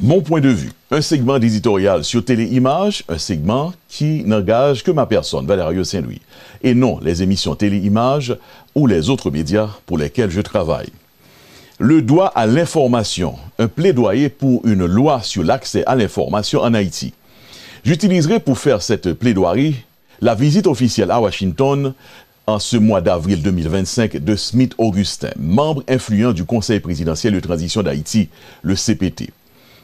Mon point de vue, un segment d'éditorial sur Téléimage, un segment qui n'engage que ma personne, Valerio Saint-Louis, et non les émissions Téléimage ou les autres médias pour lesquels je travaille. Le droit à l'information, un plaidoyer pour une loi sur l'accès à l'information en Haïti. J'utiliserai pour faire cette plaidoirie la visite officielle à Washington en ce mois d'avril 2025 de Smith Augustin, membre influent du Conseil présidentiel de transition d'Haïti, le CPT.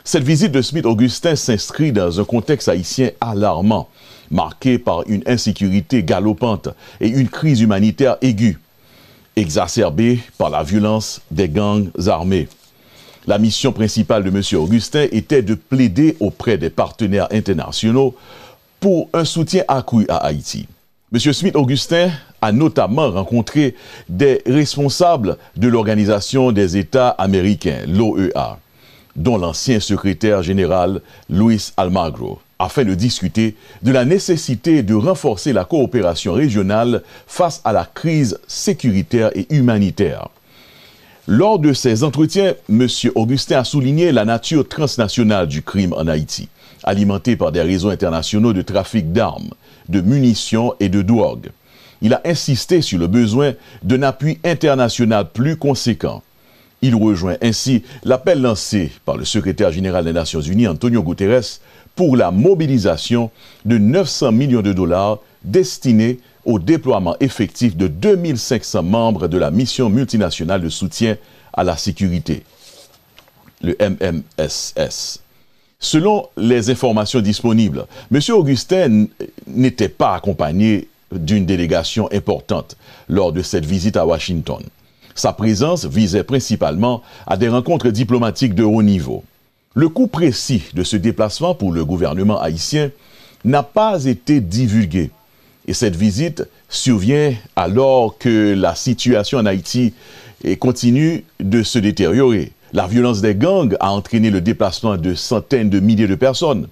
Cette visite de Smith Augustin s'inscrit dans un contexte haïtien alarmant, marqué par une insécurité galopante et une crise humanitaire aiguë, exacerbée par la violence des gangs armés. La mission principale de M. Augustin était de plaider auprès des partenaires internationaux pour un soutien accru à Haïti. M. Smith Augustin a notamment rencontré des responsables de l'Organisation des États américains, l'OEA, dont l'ancien secrétaire général Luis Almagro, afin de discuter de la nécessité de renforcer la coopération régionale face à la crise sécuritaire et humanitaire. Lors de ces entretiens, M. Augustin a souligné la nature transnationale du crime en Haïti, alimenté par des réseaux internationaux de trafic d'armes, de munitions et de drogue. Il a insisté sur le besoin d'un appui international plus conséquent. Il rejoint ainsi l'appel lancé par le secrétaire général des Nations Unies, Antonio Guterres, pour la mobilisation de 900 millions de dollars destinés au déploiement effectif de 2500 membres de la mission multinationale de soutien à la sécurité, le MMSS. Selon les informations disponibles, M. Augustin n'était pas accompagné d'une délégation importante lors de cette visite à Washington. Sa présence visait principalement à des rencontres diplomatiques de haut niveau. Le coût précis de ce déplacement pour le gouvernement haïtien n'a pas été divulgué. Et cette visite survient alors que la situation en Haïti continue de se détériorer. La violence des gangs a entraîné le déplacement de centaines de milliers de personnes.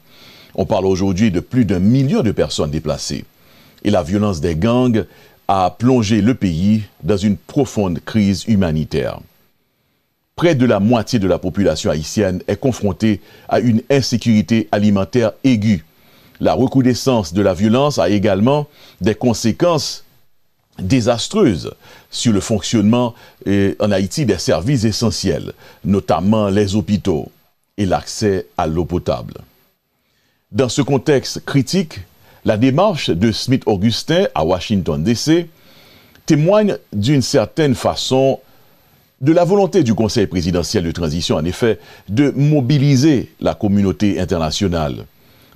On parle aujourd'hui de plus d'1 million de personnes déplacées. Et la violence des gangs a plongé le pays dans une profonde crise humanitaire. Près de la moitié de la population haïtienne est confrontée à une insécurité alimentaire aiguë. La recrudescence de la violence a également des conséquences désastreuses sur le fonctionnement en Haïti des services essentiels, notamment les hôpitaux et l'accès à l'eau potable. Dans ce contexte critique, la démarche de Smith Augustin à Washington DC témoigne d'une certaine façon de la volonté du Conseil présidentiel de transition, en effet, de mobiliser la communauté internationale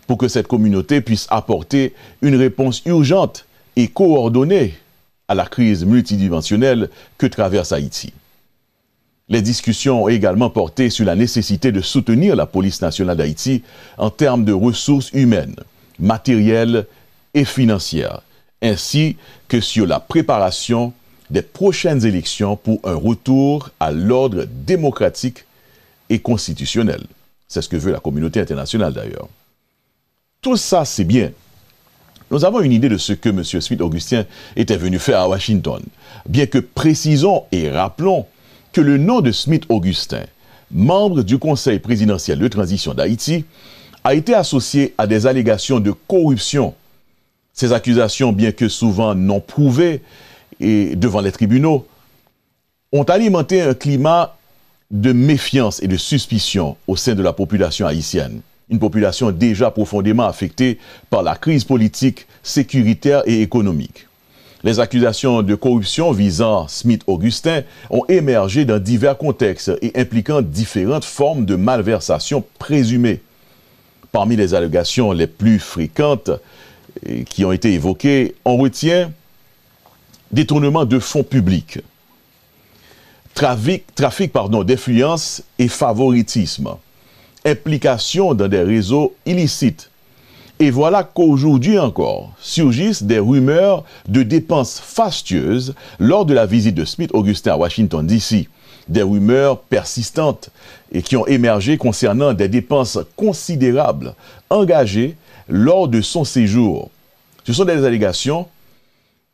pour que cette communauté puisse apporter une réponse urgente et coordonnée à la crise multidimensionnelle que traverse Haïti. Les discussions ont également porté sur la nécessité de soutenir la police nationale d'Haïti en termes de ressources humaines, matérielles et financières, ainsi que sur la préparation des prochaines élections pour un retour à l'ordre démocratique et constitutionnel. C'est ce que veut la communauté internationale d'ailleurs. Tout ça, c'est bien. Nous avons une idée de ce que M. Smith Augustin était venu faire à Washington, bien que précisons et rappelons que le nom de Smith Augustin, membre du Conseil présidentiel de transition d'Haïti, a été associé à des allégations de corruption. Ces accusations, bien que souvent non prouvées et devant les tribunaux, ont alimenté un climat de méfiance et de suspicion au sein de la population haïtienne. Une population déjà profondément affectée par la crise politique, sécuritaire et économique. Les accusations de corruption visant Smith Augustin ont émergé dans divers contextes et impliquant différentes formes de malversation présumées. Parmi les allégations les plus fréquentes qui ont été évoquées, on retient détournement de fonds publics, trafic d'influence et favoritisme, implication dans des réseaux illicites. Et voilà qu'aujourd'hui encore surgissent des rumeurs de dépenses fastueuses lors de la visite de Smith Augustin à Washington DC. Des rumeurs persistantes et qui ont émergé concernant des dépenses considérables engagées lors de son séjour. Ce sont des allégations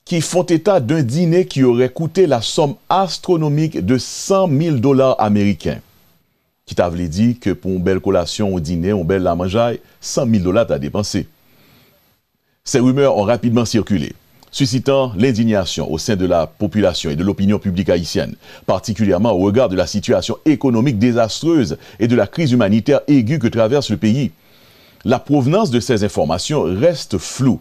qui font état d'un dîner qui aurait coûté la somme astronomique de 100 000 $ américains. qui t'avait dit que pour une belle collation au dîner, une belle la manger, 100 000 $ t'as dépensé. Ces rumeurs ont rapidement circulé, suscitant l'indignation au sein de la population et de l'opinion publique haïtienne, particulièrement au regard de la situation économique désastreuse et de la crise humanitaire aiguë que traverse le pays. La provenance de ces informations reste floue,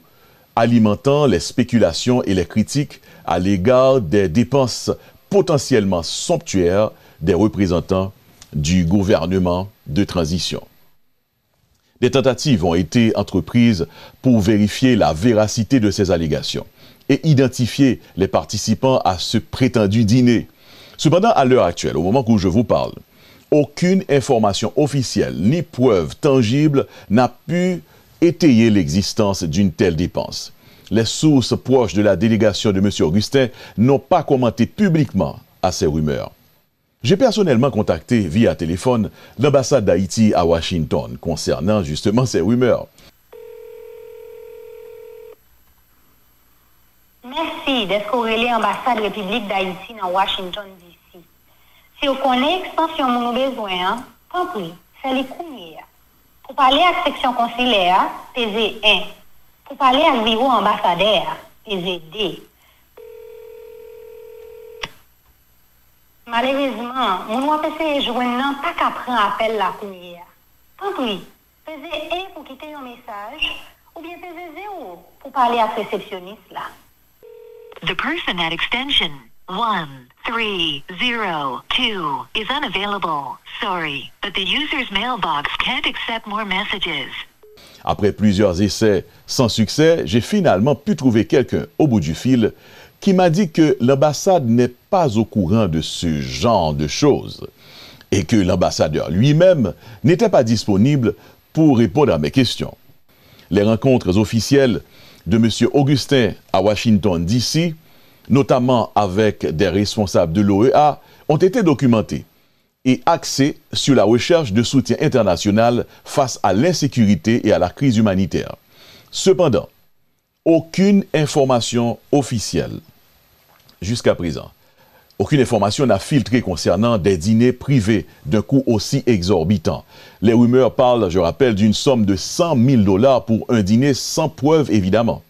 alimentant les spéculations et les critiques à l'égard des dépenses potentiellement somptuaires des représentants du gouvernement de transition. Des tentatives ont été entreprises pour vérifier la véracité de ces allégations et identifier les participants à ce prétendu dîner. Cependant, à l'heure actuelle, au moment où je vous parle, aucune information officielle ni preuve tangible n'a pu étayer l'existence d'une telle dépense. Les sources proches de la délégation de M. Augustin n'ont pas commenté publiquement à ces rumeurs. J'ai personnellement contacté via téléphone l'ambassade d'Haïti à Washington concernant justement ces rumeurs. Merci d'être corrélé à l'ambassade République d'Haïti dans Washington, D.C. Si vous connaissez l'extension que nous avons besoin, compris, c'est les courriers. Pour parler à la section consulaire, pesez 1. Pour parler à bureau ambassadeur, pesez 2. Malheureusement, mon officier joignant pas qu'à prendre appel la courrier. Compris, pesez 1 pour quitter un message ou bien pesez 0 pour parler à réceptionniste là. The person at extension 1302 is unavailable. Sorry, but the user's mailbox can't accept more messages. Après plusieurs essais sans succès, j'ai finalement pu trouver quelqu'un au bout du fil qui m'a dit que l'ambassade n'est pas au courant de ce genre de choses et que l'ambassadeur lui-même n'était pas disponible pour répondre à mes questions. Les rencontres officielles de M. Augustin à Washington, D.C., notamment avec des responsables de l'OEA, ont été documentées et axées sur la recherche de soutien international face à l'insécurité et à la crise humanitaire. Cependant, aucune information officielle, jusqu'à présent, aucune information n'a filtré concernant des dîners privés d'un coût aussi exorbitant. Les rumeurs parlent, je rappelle, d'une somme de 100 000 $ pour un dîner sans preuve, évidemment.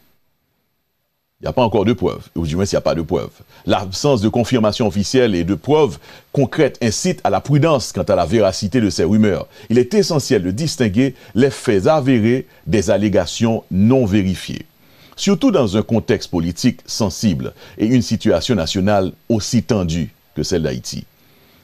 Il n'y a pas encore de preuves, ou du moins s'il n'y a pas de preuves. L'absence de confirmation officielle et de preuves concrètes incite à la prudence quant à la véracité de ces rumeurs. Il est essentiel de distinguer les faits avérés des allégations non vérifiées. Surtout dans un contexte politique sensible et une situation nationale aussi tendue que celle d'Haïti.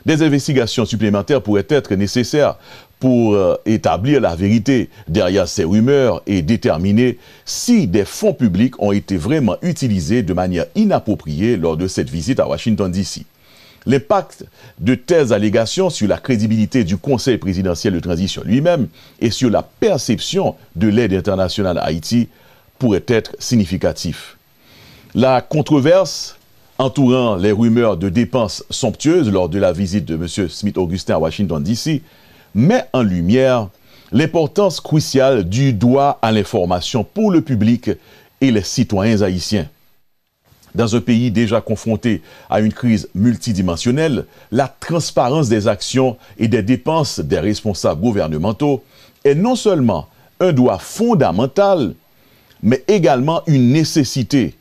Des investigations supplémentaires pourraient être nécessaires pour établir la vérité derrière ces rumeurs et déterminer si des fonds publics ont été vraiment utilisés de manière inappropriée lors de cette visite à Washington, D.C. L'impact de telles allégations sur la crédibilité du Conseil présidentiel de transition lui-même et sur la perception de l'aide internationale à Haïti pourrait être significatif. La controverse entourant les rumeurs de dépenses somptueuses lors de la visite de M. Smith Augustin à Washington, D.C., met en lumière l'importance cruciale du droit à l'information pour le public et les citoyens haïtiens. Dans un pays déjà confronté à une crise multidimensionnelle, la transparence des actions et des dépenses des responsables gouvernementaux est non seulement un droit fondamental, mais également une nécessité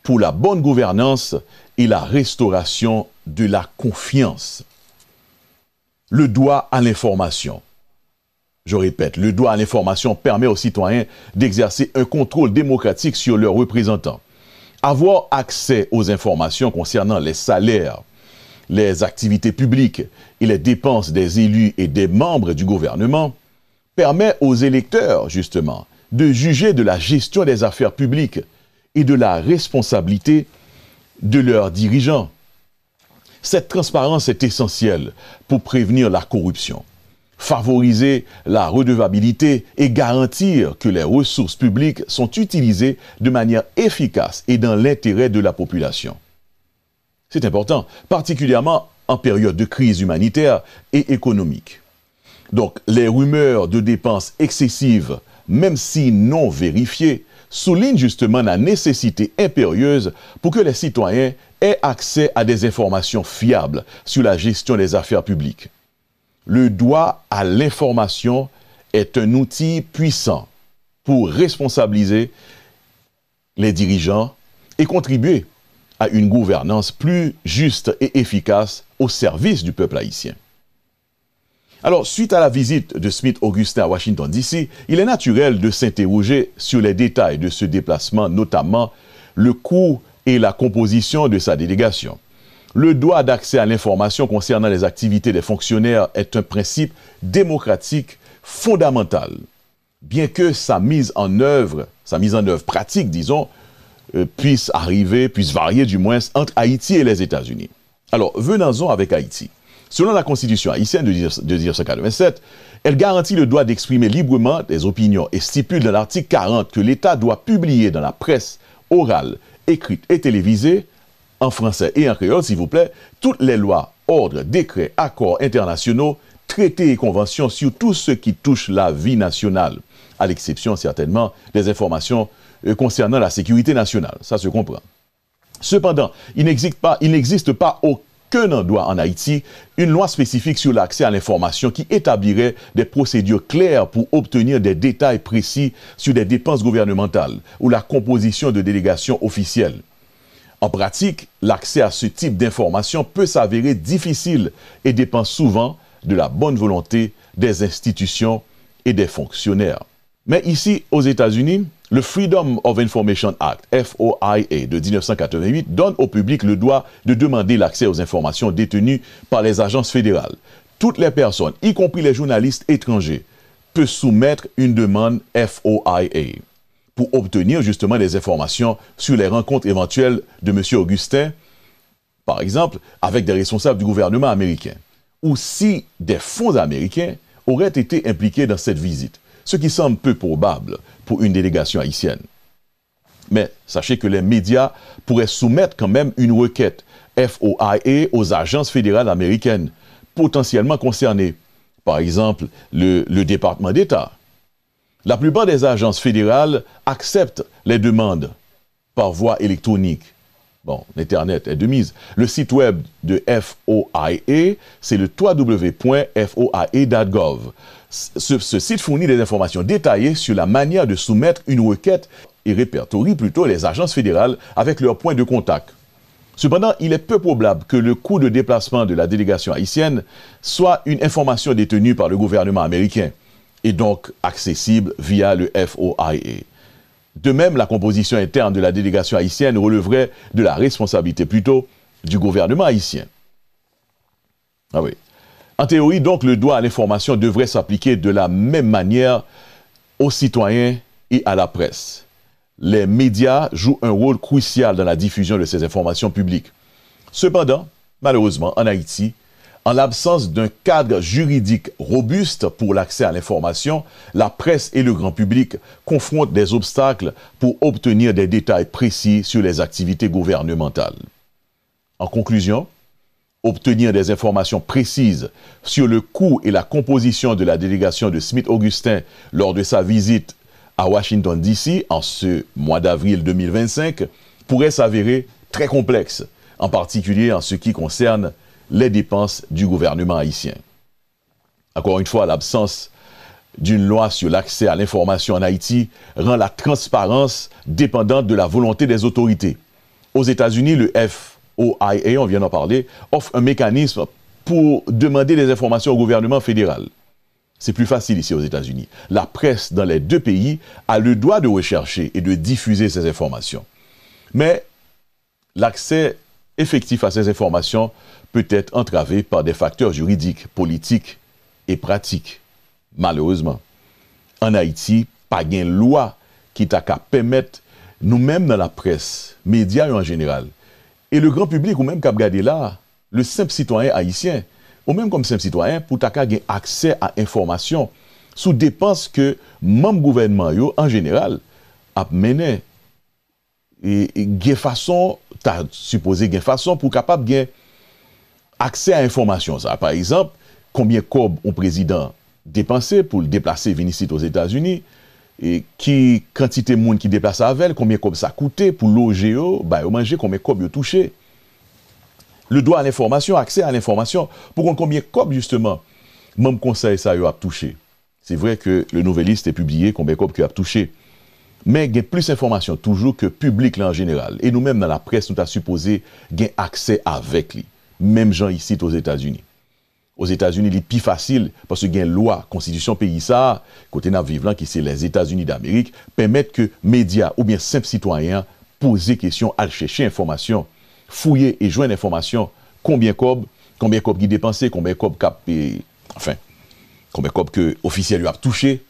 pour la bonne gouvernance et la restauration de la confiance. Le droit à l'information. Je répète, le droit à l'information permet aux citoyens d'exercer un contrôle démocratique sur leurs représentants. Avoir accès aux informations concernant les salaires, les activités publiques et les dépenses des élus et des membres du gouvernement permet aux électeurs, justement, de juger de la gestion des affaires publiques et de la responsabilité de leurs dirigeants. Cette transparence est essentielle pour prévenir la corruption, favoriser la redevabilité et garantir que les ressources publiques sont utilisées de manière efficace et dans l'intérêt de la population. C'est important, particulièrement en période de crise humanitaire et économique. Donc, les rumeurs de dépenses excessives, même si non vérifiées, soulignent justement la nécessité impérieuse pour que les citoyens aient accès à des informations fiables sur la gestion des affaires publiques. Le droit à l'information est un outil puissant pour responsabiliser les dirigeants et contribuer à une gouvernance plus juste et efficace au service du peuple haïtien. Alors, suite à la visite de Smith-Augustin à Washington, D.C., il est naturel de s'interroger sur les détails de ce déplacement, notamment le coût et la composition de sa délégation. Le droit d'accès à l'information concernant les activités des fonctionnaires est un principe démocratique fondamental, bien que sa mise en œuvre pratique, disons, puisse varier du moins entre Haïti et les États-Unis. Alors, venons-en avec Haïti. Selon la Constitution haïtienne de 1987, elle garantit le droit d'exprimer librement des opinions et stipule dans l'article 40 que l'État doit publier dans la presse orale, écrite et télévisée, en français et en créole, s'il vous plaît, toutes les lois, ordres, décrets, accords internationaux, traités et conventions sur tout ce qui touche la vie nationale, à l'exception certainement des informations concernant la sécurité nationale. Ça se comprend. Cependant, il n'existe pas aucun endroit en Haïti une loi spécifique sur l'accès à l'information qui établirait des procédures claires pour obtenir des détails précis sur des dépenses gouvernementales ou la composition de délégations officielles. En pratique, l'accès à ce type d'information peut s'avérer difficile et dépend souvent de la bonne volonté des institutions et des fonctionnaires. Mais ici, aux États-Unis, le Freedom of Information Act, FOIA, de 1988, donne au public le droit de demander l'accès aux informations détenues par les agences fédérales. Toutes les personnes, y compris les journalistes étrangers, peuvent soumettre une demande FOIA pour obtenir justement des informations sur les rencontres éventuelles de M. Augustin, par exemple, avec des responsables du gouvernement américain, ou si des fonds américains auraient été impliqués dans cette visite, ce qui semble peu probable pour une délégation haïtienne. Mais sachez que les médias pourraient soumettre quand même une requête FOIA aux agences fédérales américaines potentiellement concernées, par exemple le département d'État. La plupart des agences fédérales acceptent les demandes par voie électronique. Bon, l'Internet est de mise. Le site web de FOIA, c'est le www.foia.gov. Ce site fournit des informations détaillées sur la manière de soumettre une requête et répertorie plutôt les agences fédérales avec leurs points de contact. Cependant, il est peu probable que le coût de déplacement de la délégation haïtienne soit une information détenue par le gouvernement américain et donc accessible via le FOIA. De même, la composition interne de la délégation haïtienne relèverait de la responsabilité plutôt du gouvernement haïtien. Ah oui. En théorie, donc, le droit à l'information devrait s'appliquer de la même manière aux citoyens et à la presse. Les médias jouent un rôle crucial dans la diffusion de ces informations publiques. Cependant, malheureusement, en Haïti, en l'absence d'un cadre juridique robuste pour l'accès à l'information, la presse et le grand public confrontent des obstacles pour obtenir des détails précis sur les activités gouvernementales. En conclusion, obtenir des informations précises sur le coût et la composition de la délégation de Smith-Augustin lors de sa visite à Washington, D.C. en ce mois d'avril 2025 pourrait s'avérer très complexe, en particulier en ce qui concerne les dépenses du gouvernement haïtien. Encore une fois, l'absence d'une loi sur l'accès à l'information en Haïti rend la transparence dépendante de la volonté des autorités. Aux États-Unis, le FOIA, on vient d'en parler, offre un mécanisme pour demander des informations au gouvernement fédéral. C'est plus facile ici aux États-Unis. La presse dans les deux pays a le droit de rechercher et de diffuser ces informations. Mais l'accès effectif à ces informations peut être entravé par des facteurs juridiques, politiques et pratiques. Malheureusement, en Haïti, pas de loi qui t'a qu'à permettre nous-mêmes dans la presse, médias en général, et le grand public ou même qu'à regarder là, le simple citoyen haïtien, ou même comme simple citoyen, pour t'as qu'à avoir accès à l'information sous dépenses que même gouvernement yo, en général a mené. Et de façon, t'as supposé de façon pour capable de accès à l'information. Par exemple, combien cob un président dépensé pour le déplacer venir ici aux États-Unis, et qui quantité de monde qui déplace avec, combien cob ça coûtait pour loger, bah, manger, combien cob touché. Le droit à l'information, accès à l'information, pour qu'on combien cob justement Même conseil ça a touché. C'est vrai que le Nouvelliste est publié combien de a touché. Mais il y a plus d'informations toujours que public là en général. Et nous-mêmes dans la presse, nous avons supposé gagner accès avec lui. Même gens ici aux États-Unis. Aux États-Unis, il est plus facile parce qu'il y a une loi, constitution pays ça, côté n'a vivant qui c'est les États-Unis d'Amérique, permettent que médias ou bien simples citoyens posent questions, aller chercher information, fouiller et joindre information. Combien cob qui dépensé, combien cob cap, enfin, combien cob que officiel lui a touché.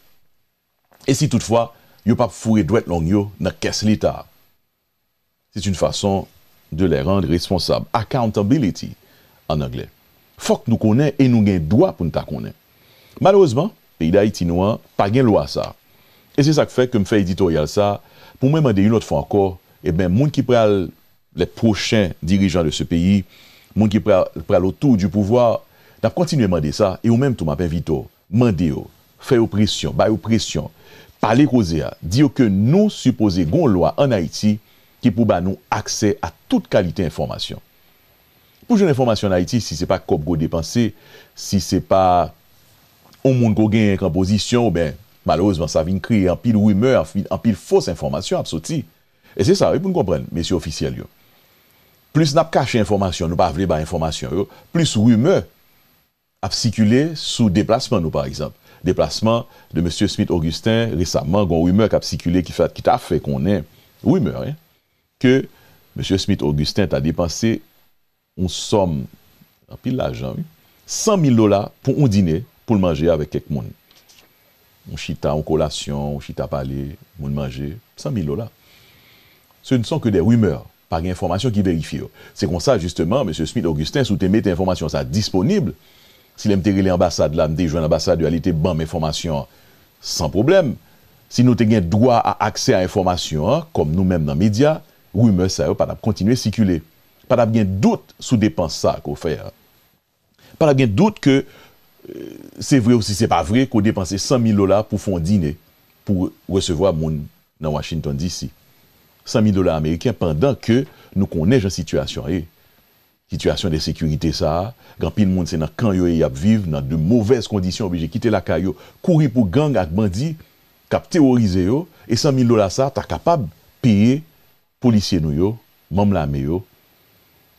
Et si toutefois yo pas fouiller droit long yo dans caisse l'État. C'est une façon de les rendre responsables. Accountability en anglais. Faut que nous connaissions et nous gagnons droit pour nous connaître. Malheureusement, pays d'Haïti nous pas gain loi ça. Et c'est ça qui fait que me fait éditorial ça pour me demander une autre fois encore et ben monde qui pral les prochains dirigeants de ce pays, monde qui pral autour du pouvoir, n'a continuer à demander ça et ou même tout m'appelle Vito, demander faire pression, bailler pression. Parler causer, dire que nous supposons une loi en Haïti qui pour nous accès à toute qualité d'information. Pour une information en Haïti, si ce n'est pas comme go dépenser, si ce n'est pas un monde qui gagne en position, ben, malheureusement, ça vient créer un pile rumeur, un pile fausse information absolue. Et c'est ça, pour nous comprendre, messieurs officiels. Plus nous caché information, nous ne pouvons pas information, plus rumeur a circulé sous déplacement, nous par exemple. Déplacement de M. Smith Augustin récemment, il y a une rumeur qui a circulé qui t'a fait qu'on ait rumeur que M. Smith Augustin a dépensé une somme, en pile l'argent, $100,000 pour un dîner, pour le manger avec quelqu'un. On chita en collation, on chita parler, on manger, $100,000. Ce ne sont que des rumeurs, pas d'informations qui vérifient. C'est comme ça, justement, M. Smith Augustin, sous tes mettez informations ça disponible. Si l'ambassade l'ambassade là, m'te joindre l'ambassade, elle était bonne information sans problème. Si nous avons droit à accès à l'information, comme nous-mêmes dans les médias, rumeur ça pas continuer à circuler. Pas de doute sous dépense ça qu'on fait. Pas de doute que c'est vrai ou si c'est pas vrai qu'on dépense $100,000 pour faire un dîner pour recevoir moun dans Washington DC. $100,000 américains pendant que nous connaissons la situation. Situation de sécurité ça, grand pile monde c'est dans camp yo y a vivre dans de mauvaises conditions obligé quitter la caillou, courir pour gang ak bandi, cap terroriser yo et $100,000 ça t'as capable payer policiers nous yo, même l'armée yo,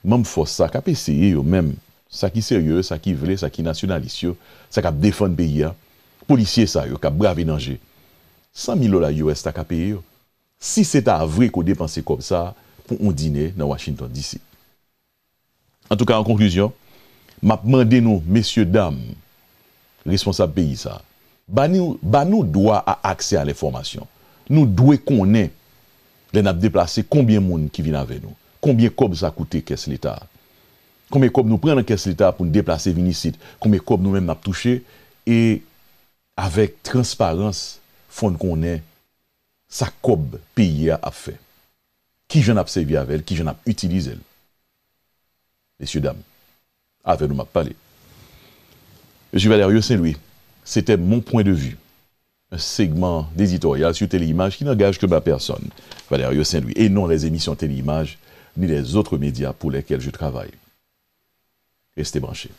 même force ça cap essayer yo même ça qui sérieux, ça qui vrai, ça qui nationaliste yo, ça cap défendre pays a, policiers ça yo cap braver danger. $100,000 US t'as cap payer yo. Si c'est à vrai qu'on dépense comme ça pour un dîner dans Washington DC. En tout cas, en conclusion, m'a demandé nous, messieurs, dames, responsables pays, ça, nous droit à accès à l'information. Nous devons connaître, les n'a déplacé combien de monde qui vient avec nous, combien de cob ça coûte caisse l'État, combien de cob nous prenons caisse l'État pour nous déplacer venir ici, combien de cob nous-mêmes n'a touché, et avec transparence, faut qu'on ait sa cob pays a fait. Qui j'en a servi avec elle, qui j'en a utilisé elle. Messieurs, dames, avec nous m'a parlé. Je Valério Saint-Louis, c'était mon point de vue. Un segment d'éditorial sur Téléimage qui n'engage que ma personne, Valério Saint-Louis, et non les émissions Téléimage, ni les autres médias pour lesquels je travaille. Restez branchés.